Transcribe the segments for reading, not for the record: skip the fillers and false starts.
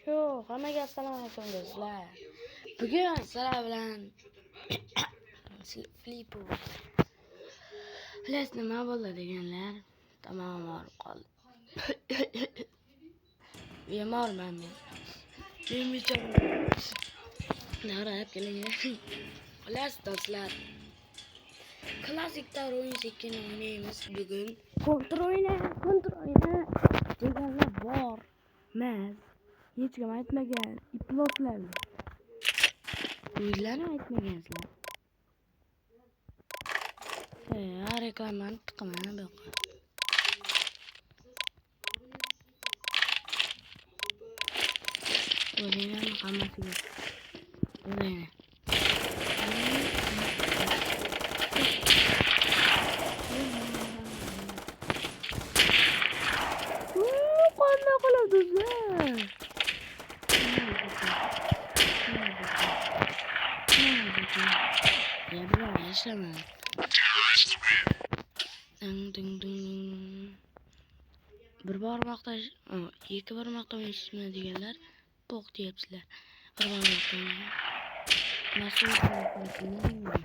Yo'q, hammaga assalomu alaykum do'stlar. Bugun sizlar bilan Flipo. Bilasizlar nima bo'ldi deganlar? Tamom og'rib qoldi. Bemorman men. Narab kelinglar. Bilasizlar do'stlar. Klassikda o'yin sekin o'ynaymiz bugun. Kontrol o'yna deganlar bor. Mas hech kim aytmagan. Iploslar. O'yinlarni aytmagansizlar. Reklamani tiqaman bu yoqqa. O'yinlarni hammasiga. O'yinlar. Qanday qiladi ya bro, yaşama. Bir barmoqda, ikki barmoqda o'ynashmi deganlar, po'q deyapsizlar. Bir barmoqda. Nasıl o'ynayapsizlar?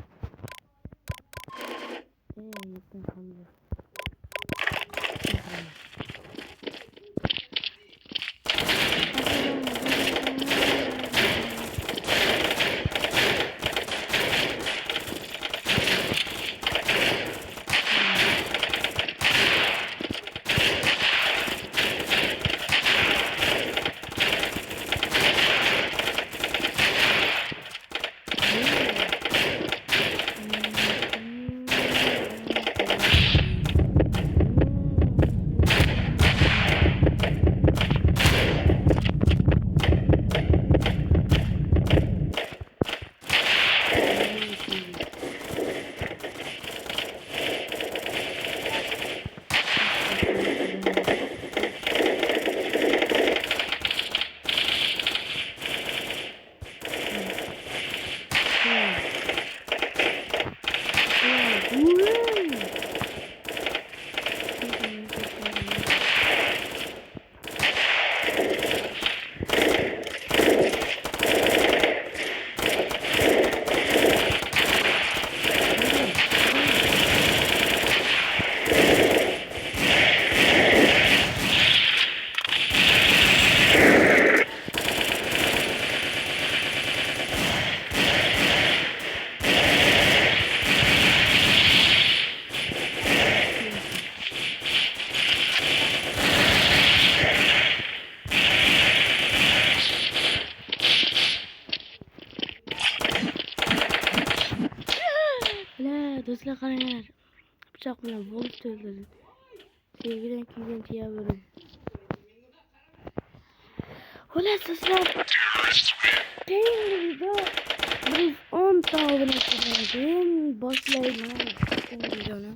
Do'stlar qaranglar. Pichoq bilan bo'lib o'ldirdi. Sevgidan kuygan tiya bo'ldi. Xo'las do'stlar. Keyingi video biz 10 ta obunachilardan boshlaymiz. Videoni.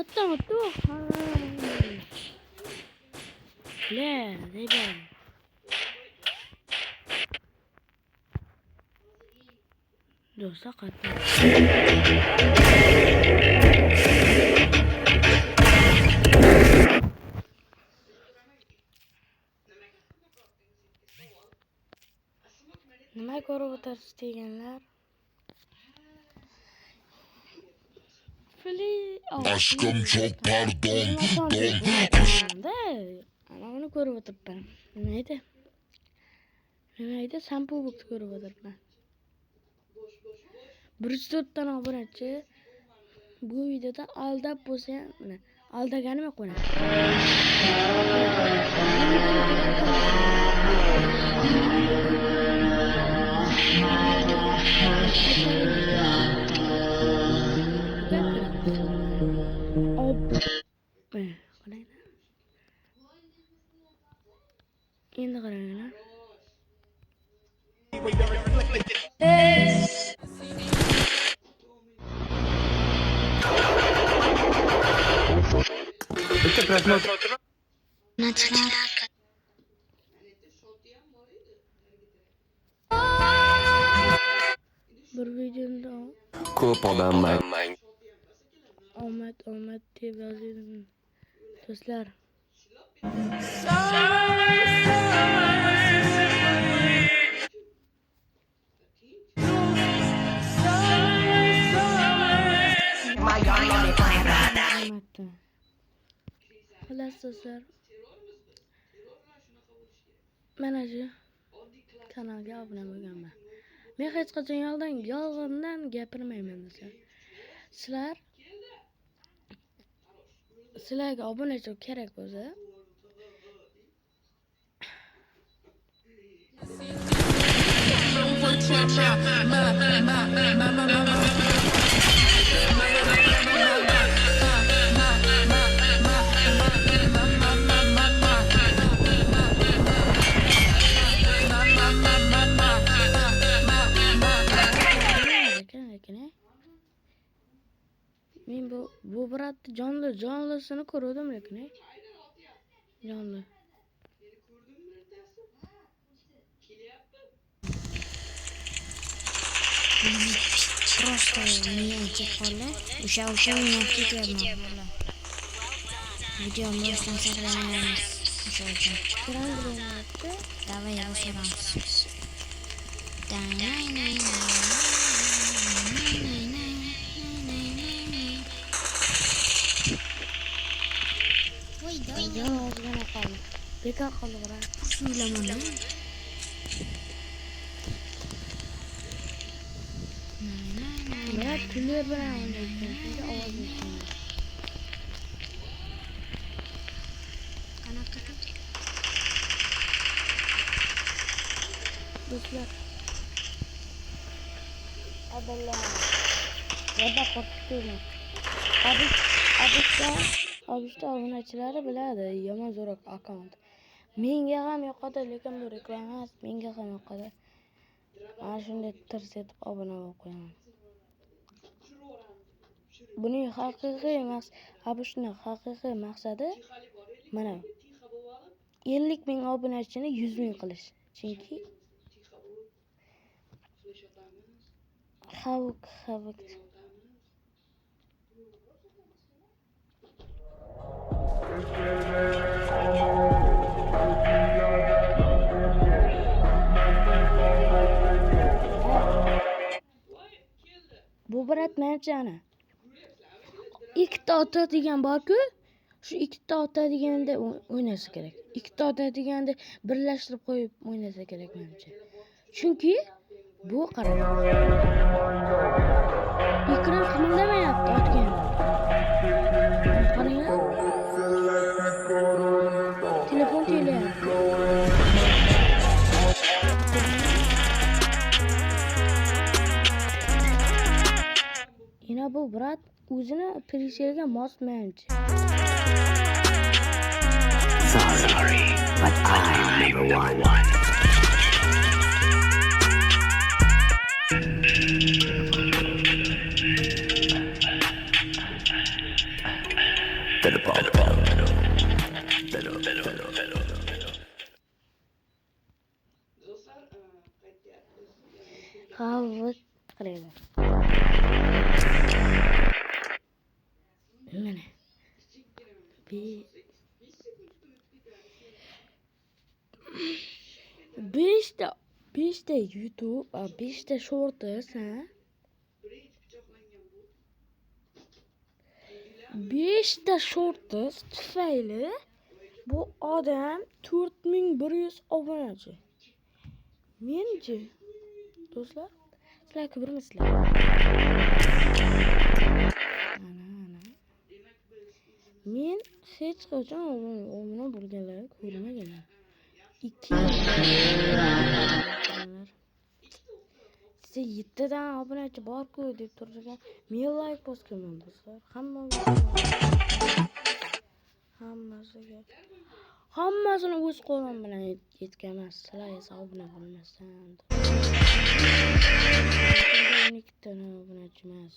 Attım. Le, neden? Dur, sakat. Nima ko'rib o'tirsiz deganlar? Aşkım çok pardon. Ana uni ko'rib o'tiribman. Nima edi? Sampobox ko'rib o'tiribman. 104 dan obunachi. Bu videoda aldab bo'lsa ham, mana aldaganim yo'q mana. Endi qaranglar. Bir videomda ko'p odamlar omad deb yozdim do'stlar. Xullas do'stlar, mana shu kanalga obuna bo'lganman. Men hech qachon yolg'ondan gapirmayman do'stlar. Sizlarga obunachi kerak bo'lsa, men bu bratni jonlisini ko'rdim lekin jonli. Просто меняйте поле. Уже меняйте тему. Видео можно сохранять. Давай я высыпаюсь. Ozgina qoldi. Bekor qoldi brat. Suylamana. Brat kulib bilan o'ynaydi. Shunga ovoz eshitadi. Qanaqa qilib? Do'stlar. Adallar. Yana qo'rqitdim. Obishda obunachilari biladi, yomon zo'roq akkaunt. Menga ham yoqadi, lekin bu reklama emas, menga ham yoqadi. Ana shunday tirs etib obuna bo'lib qo'yaman. Buning haqiqiy maqsadi mana 50 ming obunachini 100 ming qilish. Chunki xavuk bu brat mencha ana ikkita otadigan borku, shu ikkita otadiganda o'ynasa kerak. Ikkita otadiganda birlashtirib qo'yib o'ynasa kerak mencha. Chunki bu qarang. Ekran qimildamayapti otgan. Qarang. Telefon telyapti. Yana bu brat o'zini preselga mos mencha. sorry, but I'm number one. Qavvat qaranglar. Mana. Beshta YouTube, 5ta shorts, ha? 5ta shorts tufayli bu odam 4100 obunachi. Men-chi, do'stlar, sizlar ko'rmasizlar. Ana. Men hech qachon obuna bo'lganlar ko'rmaganman. 2 siz 7 dan obunachi bor-ku deb turgan, men like bosganman do'stlar. Hammasini o'z qo'lim bilan yetkaman. Sizlar esa obuna bo'lmasdan. 12 dan obunachi emas.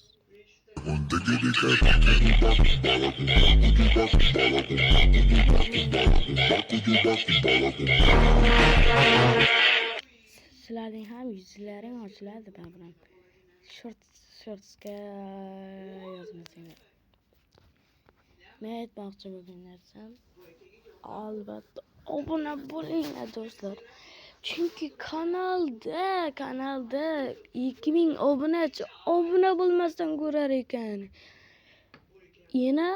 Sizlarning ham yuzlaring ochiladi baribir. Shortsga yozmasanglar. Men aytmoqchi bo'lgan narsam, albatta obuna bo'ling do'stlar. Chunki kanalda 2000 obuna bo'lmasdan ko'rar ekan. Yana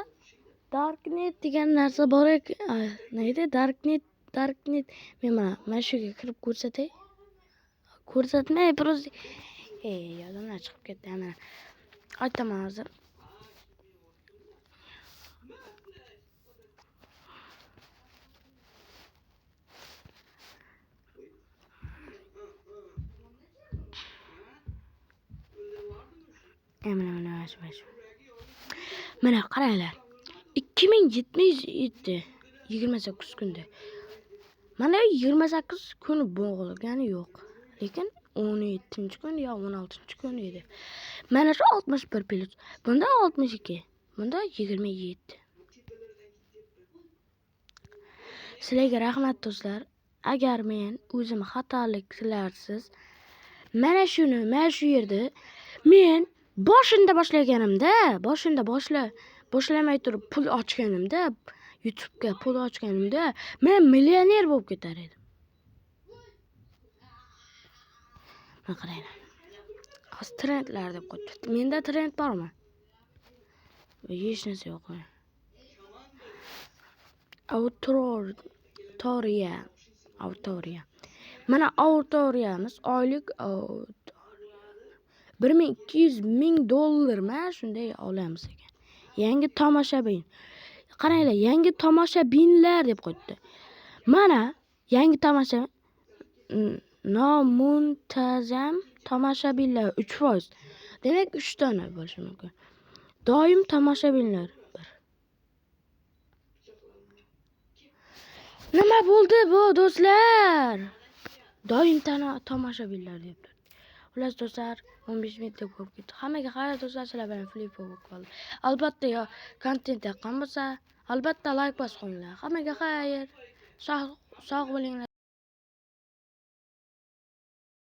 Darknet degan narsa bor ekan. Neydi? Darknet. Men mana shuga kirib ko'rsatay. Ko'rsatmay, просто yodimdan chiqib ketdi. Mana aytaman hozir. Mana qaranglar. 2077 28 kunda. Mana 28 kun bo'lgani yo'q. Lekin 17-kun yo 16-kun edi. Mana shu 61 plus. Bunda 62. Bunda 27. Sizlarga rahmat do'stlar. Agar men o'zim xatolik qilarsiz, mana shu yerda men boshida boshlamay turib pul ochganimda, YouTube'ga pul ochganimda, men millioner bo'lib ketar edim. Mana qaranglar. Hozir trendlar deb qo'yibdi. Menda trend bormi? Hech narsa yo'q. Autoriya. Mana autoriyamiz oylik $1,200,000 mana shunday olamiz ekan. Yangi tomoshabin. Qaranglar, yangi tomoshabinlar deb qo'yibdi. Mana yangi tomoshabin nomuntazam tomoshabinlar 3%. Demak 3 dona bo'lishi mumkin. Doim tomoshabinlar 1. Nima bo'ldi bu do'stlar? Doim tomoshabinlar debdi. Xullas do'stlar, 15 minutda bo'lib ketdi. Hammaga xayr do'stlar, sizlar bilan flip bo'lib qoldi. Albatta kontent yoqqan bo'lsa, albatta like bosib qo'yinglar. Hammaga xayr. Sog' bo'linglar.